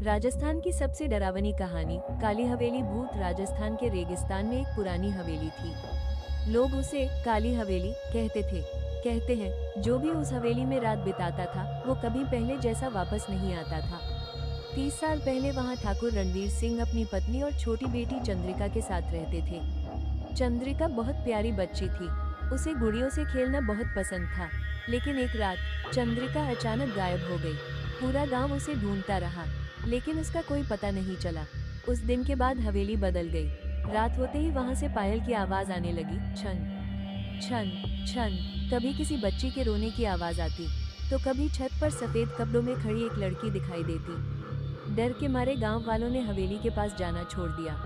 राजस्थान की सबसे डरावनी कहानी काली हवेली। भूत राजस्थान के रेगिस्तान में एक पुरानी हवेली थी। लोग उसे काली हवेली कहते थे। कहते हैं जो भी उस हवेली में रात बिताता था वो कभी पहले जैसा वापस नहीं आता था। 30 साल पहले वहां ठाकुर रणवीर सिंह अपनी पत्नी और छोटी बेटी चंद्रिका के साथ रहते थे। चंद्रिका बहुत प्यारी बच्ची थी। उसे गुड़ियों से खेलना बहुत पसंद था। लेकिन एक रात चंद्रिका अचानक गायब हो गई। पूरा गांव उसे ढूंढता रहा, लेकिन उसका कोई पता नहीं चला। उस दिन के बाद हवेली बदल गई। रात होते ही वहां से पायल की आवाज आने लगी, छन छन छन। कभी किसी बच्ची के रोने की आवाज आती, तो कभी छत पर सफेद कपड़ों में खड़ी एक लड़की दिखाई देती। डर के मारे गांव वालों ने हवेली के पास जाना छोड़ दिया।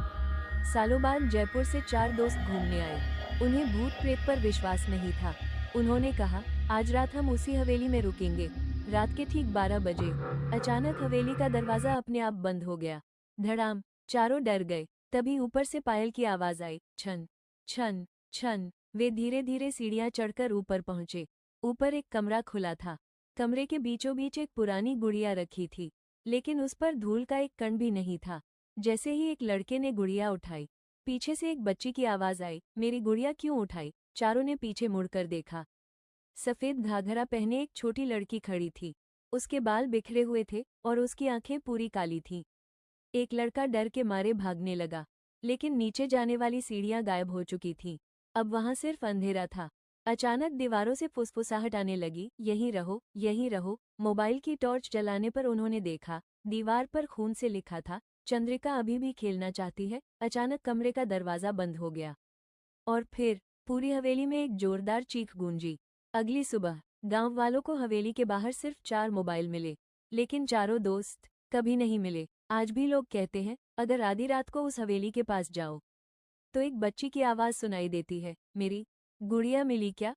सालों बाद जयपुर से 4 दोस्त घूमने आए। उन्हें भूत प्रेत पर विश्वास नहीं था। उन्होंने कहा, आज रात हम उसी हवेली में रुकेंगे। रात के ठीक 12 बजे अचानक हवेली का दरवाजा अपने आप बंद हो गया। धड़ाम। चारों डर गए। तभी ऊपर से पायल की आवाज आई, छन छन छन। वे धीरे धीरे सीढ़ियां चढ़कर ऊपर पहुंचे। ऊपर एक कमरा खुला था। कमरे के बीचों बीच एक पुरानी गुड़िया रखी थी, लेकिन उस पर धूल का एक कण भी नहीं था। जैसे ही एक लड़के ने गुड़िया उठाई, पीछे से एक बच्ची की आवाज आई, मेरी गुड़िया क्यों उठाई? चारों ने पीछे मुड़कर देखा। सफेद घाघरा पहने एक छोटी लड़की खड़ी थी। उसके बाल बिखरे हुए थे और उसकी आंखें पूरी काली थीं। एक लड़का डर के मारे भागने लगा, लेकिन नीचे जाने वाली सीढ़ियां गायब हो चुकी थीं। अब वहां सिर्फ अंधेरा था। अचानक दीवारों से फुसफुसाहट आने लगी, यहीं रहो, यहीं रहो। मोबाइल की टॉर्च जलाने पर उन्होंने देखा, दीवार पर खून से लिखा था, चंद्रिका अभी भी खेलना चाहती है। अचानक कमरे का दरवाजा बंद हो गया। और फिर पूरी हवेली में एक जोरदार चीख गूंजी। अगली सुबह गांव वालों को हवेली के बाहर सिर्फ 4 मोबाइल मिले, लेकिन चारों दोस्त कभी नहीं मिले। आज भी लोग कहते हैं, अगर आधी रात को उस हवेली के पास जाओ, तो एक बच्ची की आवाज सुनाई देती है, मेरी गुड़िया मिली क्या?